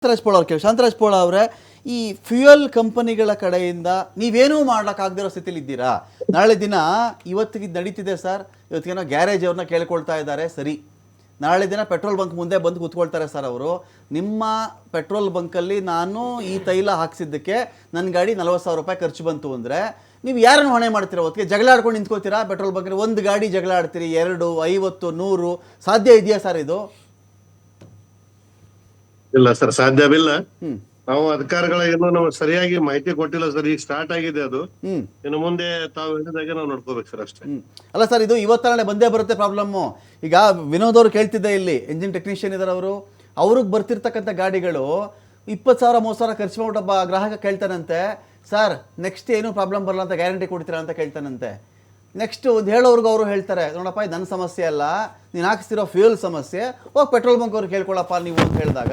ಶಾಂತರಾಜ್ ಪೋಳ ಅವರೇ, ಈ ಫ್ಯೂಯಲ್ ಕಂಪನಿಗಳ ಕಡೆಯಿಂದ ನೀವೇನೂ ಮಾಡ್ಲಿಕ್ಕಾಗದಿರೋ ಸ್ಥಿತಿಲಿ ಇದ್ದೀರಾ? ನಾಳೆ ದಿನ ಇವತ್ತಿಗೆ ನಡೀತಿದೆ ಸರ್, ಇವತ್ತಿಗೇನೋ ಗ್ಯಾರೇಜ್ ಅವ್ರನ್ನ ಕೇಳ್ಕೊಳ್ತಾ ಇದ್ದಾರೆ, ಸರಿ. ನಾಳೆ ದಿನ ಪೆಟ್ರೋಲ್ ಬಂಕ್ ಮುಂದೆ ಬಂದು ಕೂತ್ಕೊಳ್ತಾರೆ ಸರ್ ಅವರು, ನಿಮ್ಮ ಪೆಟ್ರೋಲ್ ಬಂಕಲ್ಲಿ ನಾನು ಈ ತೈಲ ಹಾಕ್ಸಿದ್ದಕ್ಕೆ ನನ್ನ ಗಾಡಿ 40,000 ರೂಪಾಯಿ ಖರ್ಚು ಬಂತು ಅಂದರೆ ನೀವು ಯಾರನ್ನು ಹೊಣೆ ಮಾಡ್ತೀರಾ? ಹೊತ್ತಿಗೆ ಜಗಳ ಆಡ್ಕೊಂಡು ನಿಂತ್ಕೋತೀರಾ? ಪೆಟ್ರೋಲ್ ಬಂಕಲ್ಲಿ ಒಂದು ಗಾಡಿ ಜಗಳ ಆಡ್ತೀರಿ, 2, 50, 100 ಸಾಧ್ಯ ಇದೆಯಾ ಸರ್ ಇದು? ಇಲ್ಲ ಸರ್, ಸಾಧ್ಯವಿಲ್ಲ. ನಾವು ಅಧಿಕಾರಿಗಳ ಏನು ನಮ್ಗೆ ಸರಿಯಾಗಿ ಮಾಹಿತಿ ಕೊಟ್ಟಿಲ್ಲ ಸರ್. ಈಗ ಸ್ಟಾರ್ಟ್ ಆಗಿದೆ ಅದು. ಇನ್ನು ಮುಂದೆ ತಾವು ಹೇಳಿದಾಗೆ ನಾವು ನೋಡ್ಕೋಬೇಕು ಸರ್, ಅಷ್ಟೇ. ಅಲ್ಲ ಸರ್, ಇದು ಇವತ್ತನೇ ಬಂದೇ ಬರುತ್ತೆ ಪ್ರಾಬ್ಲಮ್ಮು. ಈಗ ವಿನೋದ್ ಅವರು ಕೇಳ್ತಿದ್ದೆ, ಇಲ್ಲಿ ಎಂಜಿನ್ ಟೆಕ್ನಿಷಿಯನ್ ಇದಾರೆ ಅವರು, ಅವ್ರಿಗೆ ಬರ್ತಿರ್ತಕ್ಕಂಥ ಗಾಡಿಗಳು 20,000 30,000 ಖರ್ಚು ಮಾಡ್ಬಿಟ್ಟು ಒಬ್ಬ ಗ್ರಾಹಕ ಕೇಳ್ತಾನಂತೆ, ಸರ್ ನೆಕ್ಸ್ಟ್ ಏನೂ ಪ್ರಾಬ್ಲಮ್ ಬರಲ್ಲ ಅಂತ ಗ್ಯಾರಂಟಿ ಕೊಡ್ತೀರಾ ಅಂತ ಕೇಳ್ತಾನಂತೆ. ನೆಕ್ಸ್ಟ್ ಒಂದು ಹೇಳೋರ್ಗು ಅವರು ಹೇಳ್ತಾರೆ, ನೋಡಪ್ಪ ಇದು ನನ್ನ ಸಮಸ್ಯೆ ಅಲ್ಲ, ನೀನು ಹಾಕಿಸ್ತಿರೋ ಫ್ಯೂಯಲ್ ಸಮಸ್ಯೆ, ಹೋಗಿ ಪೆಟ್ರೋಲ್ ಬಂಕ್ ಅವ್ರು ಕೇಳ್ಕೊಳ್ಳಪ್ಪ ನೀವು ಅಂತ ಹೇಳಿದಾಗ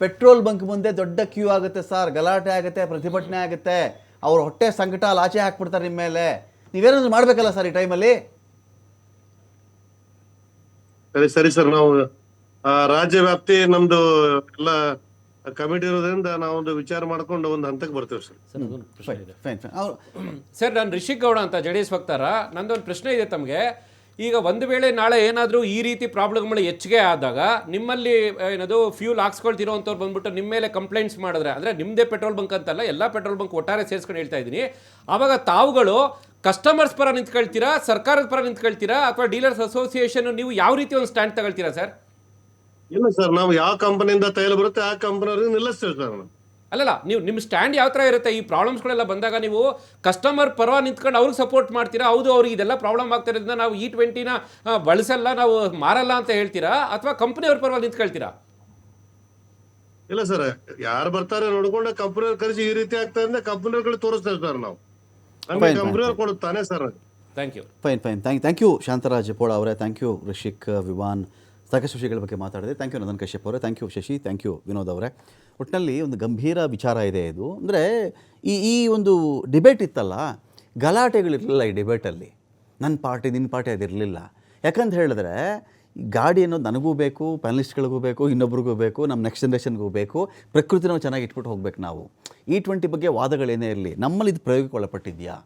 ಪೆಟ್ರೋಲ್ ಬಂಕ್ ಮುಂದೆ ದೊಡ್ಡ ಕ್ಯೂ ಆಗುತ್ತೆ ಸರ್, ಗಲಾಟೆ ಆಗುತ್ತೆ, ಪ್ರತಿಭಟನೆ ಆಗುತ್ತೆ, ಅವ್ರ ಹೊಟ್ಟೆ ಸಂಕಟ ಅಲ್ಲಿ ಆಚೆ ಹಾಕ್ಬಿಡ್ತಾರೆ ನಿಮ್ಮ ಮೇಲೆ. ನೀವೇನಾದ್ರು ಮಾಡಬೇಕಲ್ಲ ಸರ್ ಈ ಟೈಮಲ್ಲಿ? ಸರಿ ಸರಿ ಸರ್, ನಾವು ರಾಜ್ಯ ವ್ಯಾಪ್ತಿ ನಮ್ದು ಎಲ್ಲ ಕಮಿಟಿ ಇರೋದ್ರಿಂದ ನಾವೊಂದು ವಿಚಾರ ಮಾಡ್ಕೊಂಡು ಒಂದು ಹಂತಕ್ಕೆ ಬರ್ತೇವೆ ಸರ್. ಸರ್, ನಾನು ರಿಷಿಕ್ ಗೌಡ ಅಂತ JDS ವಕ್ತಾರ. ನಂದೊಂದು ಪ್ರಶ್ನೆ ಇದೆ ತಮಗೆ. ಈಗ ಒಂದು ವೇಳೆ ನಾಳೆ ಏನಾದರೂ ಈ ರೀತಿ ಪ್ರಾಬ್ಲಮ್ಗಳು ಹೆಚ್ಚಿಗೆ ಆದಾಗ ನಿಮ್ಮಲ್ಲಿ ಏನದು ಫ್ಯೂಲ್ ಹಾಕ್ಸ್ಕೊಳ್ತಿರೋಂಥವ್ರು ಬಂದ್ಬಿಟ್ಟು ನಿಮ್ಮ ಮೇಲೆ ಕಂಪ್ಲೇಂಟ್ಸ್ ಮಾಡಿದ್ರೆ, ಅಂದರೆ ನಿಮ್ಮದೇ ಪೆಟ್ರೋಲ್ ಬಂಕ್ ಅಂತಲ್ಲ, ಎಲ್ಲ ಪೆಟ್ರೋಲ್ ಬಂಕ್ ಒಟ್ಟಾರೆ ಸೇರಿಸ್ಕೊಂಡು ಹೇಳ್ತಾ ಇದ್ದೀನಿ, ಆವಾಗ ತಾವುಗಳು ಕಸ್ಟಮರ್ಸ್ ಪರ ನಿಂತ್ಕೊಳ್ತೀರಾ, ಸರ್ಕಾರದ ಪರ ನಿಂತ್ಕೊಳ್ತೀರಾ, ಅಥವಾ ಡೀಲರ್ಸ್ ಅಸೋಸಿಯೇಷನ್, ನೀವು ಯಾವ ರೀತಿ ಒಂದು ಸ್ಟ್ಯಾಂಡ್ ತಗೊಳ್ತೀರಾ ಸರ್? ಇಲ್ಲ ಸರ್, ನಾವು ಯಾವ ಕಂಪನಿಯಿಂದ ತೈಲ ಬರುತ್ತೆ ಆ ಕಂಪನಿಯವ್ರಿಗೆ ನಿಲ್ಲಿಸ್ತೇವೆ ಸರ್ ನಾವು. ಅಲ್ಲಲ್ಲ, ನೀವು ನಿಮ್ಮ ಸ್ಟ್ಯಾಂಡ್ ಯಾವ ಥರ ಇರುತ್ತೆ? ಈ ಪ್ರಾಬ್ಲಮ್ಸ್ಗಳೆಲ್ಲ ಬಂದಾಗ ನೀವು ಕಸ್ಟಮರ್ ಪರ ನಿಂತ್ಕೊಂಡು ಅವ್ರಿಗೆ ಸಪೋರ್ಟ್ ಮಾಡ್ತೀರಾ, ಹೌದು ಅವ್ರಿಗೆ ಇದೆಲ್ಲ ಪ್ರಾಬ್ಲಮ್ ಆಗ್ತಿರೋದ್ರಿಂದ ನಾವು E20ನ ಬಳಸಲ್ಲ, ನಾವು ಮಾರಲ್ಲ ಅಂತ ಹೇಳ್ತೀರಾ, ಅಥವಾ ಕಂಪನಿಯವ್ರ ಪರವಾಗಿ ನಿಂತ್ಕೊಳ್ತೀರಾ? ಇಲ್ಲ ಸರ್, ಯಾರು ಬರ್ತಾರೆ ನೋಡ್ಕೊಂಡು ಕಂಪನಿಯವ್ರು ಕರೆಸಿ ಈ ರೀತಿ ಆಗ್ತಾ ಇದೆ ಕಂಪನಿಯವ್ರಿಗೆ ತೋರಿಸ್ತೇವೆ ಸರ್ ನಾವು. ನಮಗೆ ಕಂಪನಿಯವ್ರು ಕೊಡುತ್ತಾನೆ sir. Thank you. Fine. Thank you Shantaraj Pola ಅವರೇ, ಥ್ಯಾಂಕ್ ಯು ರಿಷಿಕ್, ವಿವಾನ್, ಸಾಕಷ್ಟು ವಿಷಯಗಳ ಬಗ್ಗೆ ಮಾತಾಡಿದೆ. ಥ್ಯಾಂಕ್ ಯು ನಂದನ್ ಕಶ್ಯಪ್ ಅವರೇ, thank you Shashi, thank you Vinod ಅವರೇ. ಒಟ್ಟಿನಲ್ಲಿ ಒಂದು ಗಂಭೀರ ವಿಚಾರ ಇದೆ ಇದು. ಅಂದರೆ ಈ ಒಂದು ಡಿಬೇಟ್ ಇತ್ತಲ್ಲ, ಗಲಾಟೆಗಳಿರಲಿಲ್ಲ ಈ ಡಿಬೇಟಲ್ಲಿ. ನನ್ನ ಪಾರ್ಟಿ ನಿನ್ನ ಪಾರ್ಟಿ ಅದಿರಲಿಲ್ಲ. ಯಾಕಂತ ಹೇಳಿದ್ರೆ ಗಾಡಿ ಅನ್ನೋದು ನನಗೂ ಬೇಕು, ಪ್ಯಾನಲಿಸ್ಟ್ಗಳಿಗೂ ಬೇಕು, ಇನ್ನೊಬ್ರಿಗೂ ಬೇಕು, ನಮ್ಮ ನೆಕ್ಸ್ಟ್ ಜನ್ರೇಷನ್ಗೂ ಬೇಕು, ಪ್ರಕೃತಿ ನಾವು ಚೆನ್ನಾಗಿ ಇಟ್ಬಿಟ್ಟು ಹೋಗ್ಬೇಕು ನಾವು. E20 ಬಗ್ಗೆ ವಾದಗಳೇನೇ ಇರಲಿ, ನಮ್ಮಲ್ಲಿ ಇದು ಪ್ರಯೋಗಕ್ಕೆ ಒಳಪಟ್ಟಿದೆಯಾ,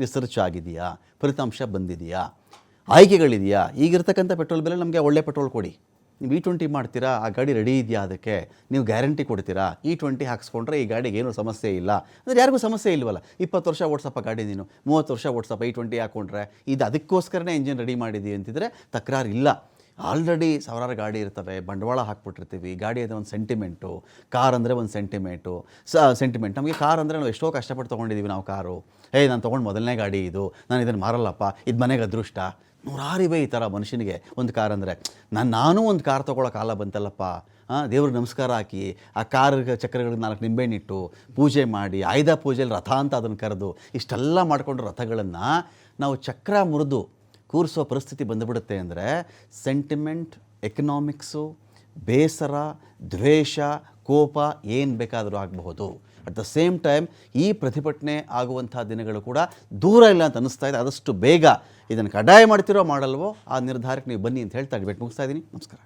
ರಿಸರ್ಚ್ ಆಗಿದೆಯಾ, ಫಲಿತಾಂಶ ಬಂದಿದೆಯಾ, ಆಯ್ಕೆಗಳಿದೆಯಾ? ಈಗಿರ್ತಕ್ಕಂಥ ಪೆಟ್ರೋಲ್ ಬೆಲೆ ನಮಗೆ ಒಳ್ಳೆ ಪೆಟ್ರೋಲ್ ಕೊಡಿ. ನೀವು E20 ಮಾಡ್ತೀರಾ, ಆ ಗಾಡಿ ರೆಡಿ ಇದೆಯಾ, ಅದಕ್ಕೆ ನೀವು ಗ್ಯಾರಂಟಿ ಕೊಡ್ತೀರಾ? E20 ಹಾಕ್ಸ್ಕೊಂಡ್ರೆ ಈ ಗಾಡಿಗೆ ಏನೂ ಸಮಸ್ಯೆ ಇಲ್ಲ ಅಂದರೆ ಯಾರಿಗೂ ಸಮಸ್ಯೆ ಇಲ್ವಲ್ಲ. 20 ವರ್ಷ ಓಡಿಸಪ್ಪ ಗಾಡಿ, ನೀನು 30 ವರ್ಷ ಓಡಿಸಪ್ಪ, E20 ಹಾಕ್ಕೊಂಡ್ರೆ ಇದು ಅದಕ್ಕೋಸ್ಕರನೇ ಇಂಜಿನ್ ರೆಡಿ ಮಾಡಿದ್ದೀವಿ ಅಂತಿದ್ರೆ ತಕರಾರು ಇಲ್ಲ. ಆಲ್ರೆಡಿ ಸಾವಿರಾರು ಗಾಡಿ ಇರ್ತವೆ, ಬಂಡವಾಳ ಹಾಕ್ಬಿಟ್ಟಿರ್ತೀವಿ. ಗಾಡಿ ಅಂದರೆ ಒಂದು ಸೆಂಟಿಮೆಂಟು, ಕಾರ್ ಅಂದರೆ ಒಂದು ಸೆಂಟಿಮೆಂಟ್. ನಮಗೆ ಕಾರ್ ಅಂದರೆ ನಾವು ಎಷ್ಟೋ ಕಷ್ಟಪಟ್ಟು ತೊಗೊಂಡಿದ್ದೀವಿ ನಾವು ಕಾರು. ನಾನು ತೊಗೊಂಡು ಮೊದಲನೇ ಗಾಡಿ ಇದು, ನಾನು ಇದನ್ನು ಮಾರಲ್ಲಪ್ಪ, ಇದು ಮನೆಗೆ ಅದೃಷ್ಟ. ನೂರಾರಿವೆ ಈ ಥರ ಮನುಷ್ಯನಿಗೆ ಒಂದು ಕಾರ್ ಅಂದರೆ. ನಾನು ಒಂದು ಕಾರ್ ತೊಗೊಳ್ಳೋ ಕಾಲ ಬಂತಲ್ಲಪ್ಪ, ದೇವ್ರಿಗೆ ನಮಸ್ಕಾರ ಹಾಕಿ ಆ ಕಾರ್ ಚಕ್ರಗಳಿಗೆ 4 ನಿಂಬೆಹಣ್ಣಿಟ್ಟು ಪೂಜೆ ಮಾಡಿ, ಆಯುಧ ಪೂಜೆಯಲ್ಲಿ ರಥ ಅಂತ ಅದನ್ನು ಕರೆದು ಇಷ್ಟೆಲ್ಲ ಮಾಡಿಕೊಂಡು ರಥಗಳನ್ನು ನಾವು ಚಕ್ರ ಮುರಿದು ಕೂರಿಸೋ ಪರಿಸ್ಥಿತಿ ಬಂದುಬಿಡುತ್ತೆ ಅಂದರೆ ಸೆಂಟಿಮೆಂಟ್, ಎಕನಾಮಿಕ್ಸು, ಬೇಸರ, ದ್ವೇಷ, ಕೋಪ ಏನು ಬೇಕಾದರೂ ಆಗಬಹುದು. ಅಟ್ ದ ಸೇಮ್ ಟೈಮ್ ಈ ಪ್ರತಿಭಟನೆ ಆಗುವಂಥ ದಿನಗಳು ಕೂಡ ದೂರ ಇಲ್ಲ ಅಂತ ಅನ್ನಿಸ್ತಾ ಇದೆ. ಆದಷ್ಟು ಬೇಗ ಇದನ್ನು ಕಡ್ಡಾಯ ಮಾಡ್ತಿರೋ ಮಾಡಲ್ವೋ ಆ ನಿರ್ಧಾರಕ್ಕೆ ನೀವು ಬನ್ನಿ ಅಂತ ಹೇಳ್ತಾ ಡಿಬೇಟ್ ಮುಗಿಸ್ತಾ ಇದ್ದೀನಿ. ನಮಸ್ಕಾರ.